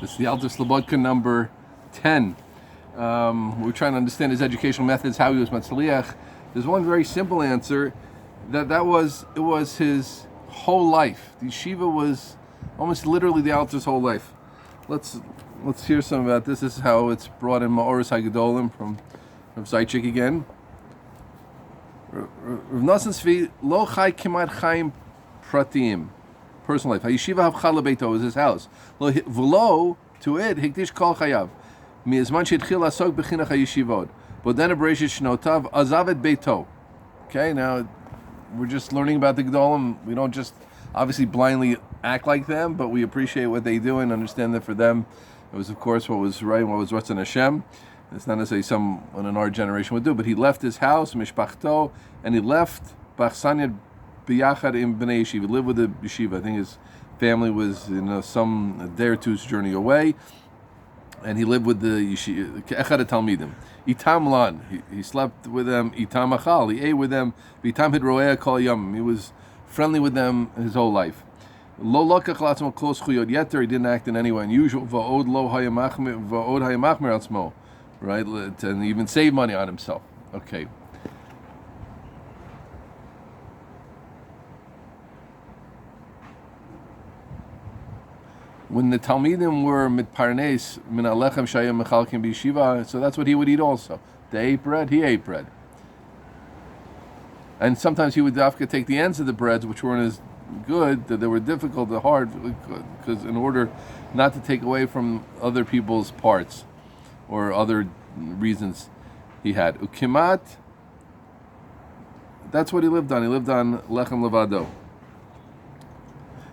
It's the Alter Slobadka number 10. We're trying to understand his educational methods, how he was Matzliach. There's one very simple answer, it was his whole life. The yeshiva was almost literally the Alter's whole life. Let's hear some about this. This is how it's brought in Ma'oris HaGedolim from Zaychik again. Rav Nosson Tzvi lo chai kimat chaim pratim, personal life. HaYeshiva havcha lebeito was his house. V'lo, to it, hikdish kol chayav. Mi'ezman she'itchil asok b'chinuch HaYeshivot. But then a bereshit shnotav azav et beito. Okay, now we're just learning about the Gedolim. We don't just obviously blindly act like them, but we appreciate what they do and understand that for them it was, of course, what was right and what was Ratzon Hashem. It's not necessarily someone in our generation would do, but he left his house, mishpachto, and he left Bachsanyat biyachad im b'nei yeshiva. He lived with the yeshiva. I think his family was a day or two's journey away, and he lived with the yeshiva. Echad talmidim. Itam lan. He slept with them. Itam achal. He ate with them. Itam hidroea kol yom. He was friendly with them his whole life. Lo lokach latzmo kol zchuyot yeter. He didn't act in any way unusual. Va'od lo hayamachmer atzmo. Right, and even save money on himself. Okay. When the Talmidim were mitparnes min alechem shayim mechalkim b'yeshiva, so that's what he would eat also. They ate bread, he ate bread. And sometimes he would dafka take the ends of the breads, which weren't as good, that they were difficult or hard, because in order not to take away from other people's parts or other reasons he had. Ukimat, that's what he lived on. He lived on lechem levado.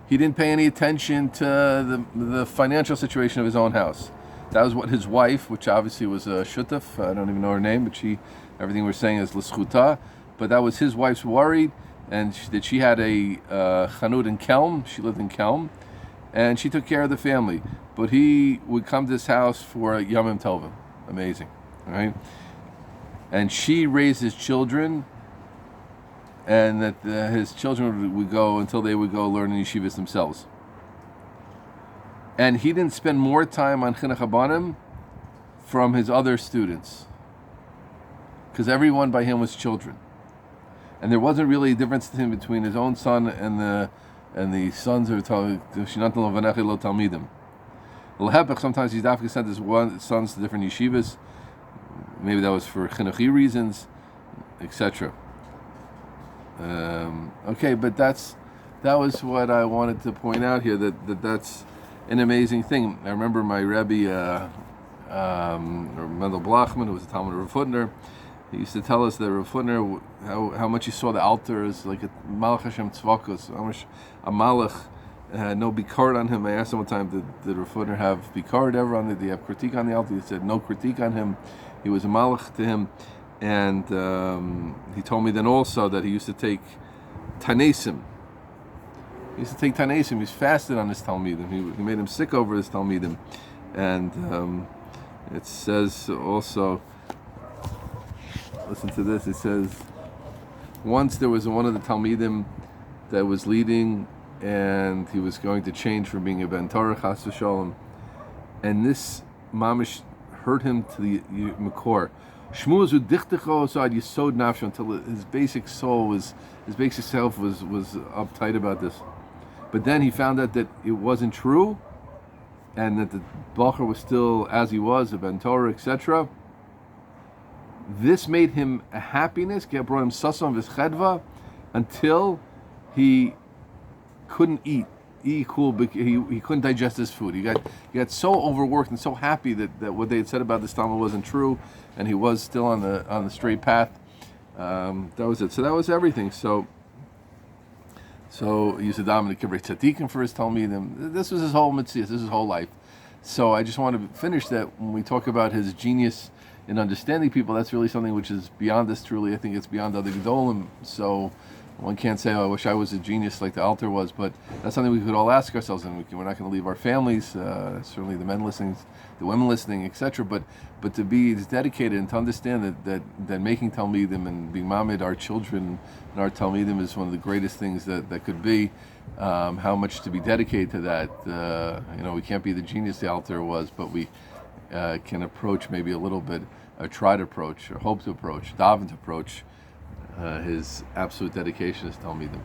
He didn't pay any attention to the financial situation of his own house. That was what his wife, which obviously was a shutaf, I don't even know her name, but everything we're saying is l'schuta, but that was his wife's worried, and that she had a chanut in Kelm. She lived in Kelm, and she took care of the family. But he would come to this house for Yamim Tovim. Amazing, right? And she raised his children, and that his children would go until they would go learn in yeshivas themselves. And he didn't spend more time on chinuch habanim from his other students, because everyone by him was children, and there wasn't really a difference to him between his own son and the sons of Talmidim. Sometimes he's dafka sent his sons to different yeshivas. Maybe that was for chinuchi reasons, etc. Okay, but that was what I wanted to point out here. That's an amazing thing. I remember my Rebbe, Mendel Blachman, who was a Talmud of Rav Hutner. He used to tell us that Rav Hutner, how much he saw the Alter as like a Malach Hashem Tzvakos, how much a Malach had no bikaret on him. I asked him one time, did Rav Hutner have bikaret ever on it? Did he have critique on the Alter? He said no critique on him. He was a Malach to him. And he told me then also that he used to take Tanesim. He was fasted on his Talmidim. He made him sick over his Talmidim. And it says also, listen to this, it says, once there was one of the Talmidim that was leading, and he was going to change from being a Ben Torah, Chas v'Shalom, and this mamish hurt him to the Makor. Shmuel Zudichtecho Sa'ad Yisod Nafsho, until his basic soul his basic self was uptight about this. But then he found out that it wasn't true, and that the Bacher was still as he was, a Ben Torah, etc. This made him a happiness, brought him Sasom V'Chedva, until he couldn't eat. He couldn't digest his food. He got so overworked and so happy that what they had said about this Talmud wasn't true, and he was still on the straight path. That was it. So that was everything. So he used to dominate Kivrei Tzadikim for his Talmidim. This was his whole mitzvah. This is his whole life. So I just want to finish that when we talk about his genius in understanding people. That's really something which is beyond us. Truly, I think it's beyond other Gedolim. So one can't say, "Oh, I wish I was a genius like the Alter was," but that's something we could all ask ourselves, and we're not going to leave our families. Certainly, the men listening, the women listening, etc. But to be dedicated and to understand that making Talmidim and being mamid our children and our Talmidim is one of the greatest things that could be. How much to be dedicated to that? We can't be the genius the Alter was, but we can approach maybe a little bit, or try to approach, or hope to approach, daven to approach his absolute dedication as Talmidim.